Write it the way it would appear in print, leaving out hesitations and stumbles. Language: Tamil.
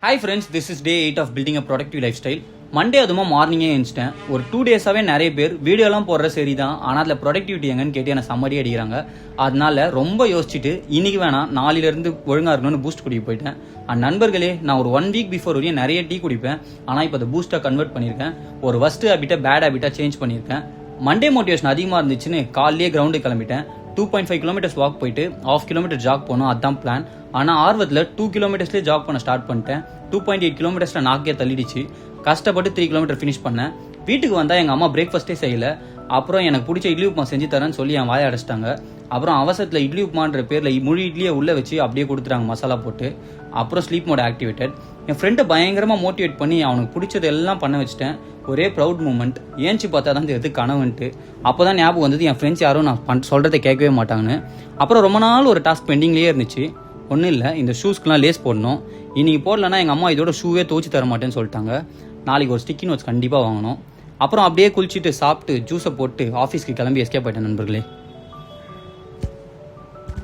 Hi friends, this is day 8 of building a productive lifestyle. Monday அதுமா மார்னிங்கே எழுந்துட்டேன். ஒரு 2 டேஸாகவே நிறைய பேர் வீடியோலாம் போடுற சரி தான், ஆனால் அதில் ப்ரொடக்டிவிட்டி எங்கன்னு கேட்டு என்னை சம்மடி அடிக்கிறாங்க. அதனால ரொம்ப யோசிச்சுட்டு இன்னைக்கு வேணாம் நாளிலேருந்து ஒழுங்காக இருக்கணும்னு பூஸ்ட் குடிக்க போயிட்டேன். நண்பர்களே, நான் ஒரு 1 வீக் பிஃபோர் வரையும் நிறைய டீ குடிப்பேன். ஆனால் இப்போ அதை பூஸ்ட்டாக கன்வெர்ட் பண்ணியிருக்கேன். ஒரு ஃபர்ஸ்ட் ஹேபிட்டை பேட் ஹேபிட்டாக சேஞ்ச் பண்ணியிருக்கேன். மண்டே மோட்டிவேஷன் அதிகமாக இருந்துச்சுன்னு காலையிலேயே கிரவுண்டுக்கு கிளம்பிட்டேன். 2.5 கிலோமீட்டர்ஸ் வாக் போயிட்டு 1/2 கிலோமீட்டர் ஜாக் போனோம், அதுதான் பிளான். ஆனால் ஆர்வத்தில் 2 கிலோமீட்டர்ஸ்லேயே ஜாக் பண்ண ஸ்டார்ட் பண்ணிட்டேன். 2.8 கிலோமீட்டர்ஸில் நாக்கே தள்ளிடுச்சு. கஷ்டப்பட்டு 3 கிலோமீட்டர் ஃபினிஷ் பண்ணேன். வீட்டுக்கு வந்தால் எங்கள் அம்மா பிரேக்ஃபாஸ்ட்டே செய்யலை. அப்புறம் எனக்கு பிடிச்ச இட்லி உப்புமா செஞ்சு தரேன்னு சொல்லி என் வாயை அடைச்சிட்டாங்க. அப்புறம் அவசரத்தில் இட்லி உப்புமான்ற பேரில் முழு இட்லியை உள்ளே வச்சு அப்படியே கொடுத்துட்டாங்க மசாலா போட்டு. அப்புறம் ஸ்லீப் மோட் ஆக்டிவேட்டட். என் ஃப்ரெண்டை பயங்கரமாக மோட்டிவேட் பண்ணி அவனுக்கு பிடிச்சது எல்லாம் பண்ண வச்சுட்டேன். ஒரே ப்ரவுட் மூமெண்ட். ஏஞ்சி பார்த்தா தான் எது கனவுன்ட்டு. அப்போ தான் ஞாபகம் வந்தது என் ஃப்ரெண்ட்ஸ் யாரும் நான் சொல்கிறத கேட்கவே மாட்டாங்கன்னு. அப்புறம் ரொம்ப நாள் ஒரு டாஸ்க் பெண்டிங்லேயே இருந்துச்சு. ஒன்றும் இல்லை, இந்த ஷூஸ்க்குலாம் லேஸ் போடணும். இன்னைக்கு போடலன்னா எங்கள் அம்மா இதோட ஷூவே துவச்சி தர மாட்டேன்னு சொல்லிட்டாங்க. நாளைக்கு ஒரு ஸ்டிக்கி நோட்ஸ் கண்டிப்பாக வாங்கணும். அப்புறம் அப்படியே குளிச்சுட்டு சாப்பிட்டு ஜூஸை போட்டு ஆஃபீஸ்க்கு கிளம்பி எஸ்கேப் ஆயிட்டேன் நண்பர்களே.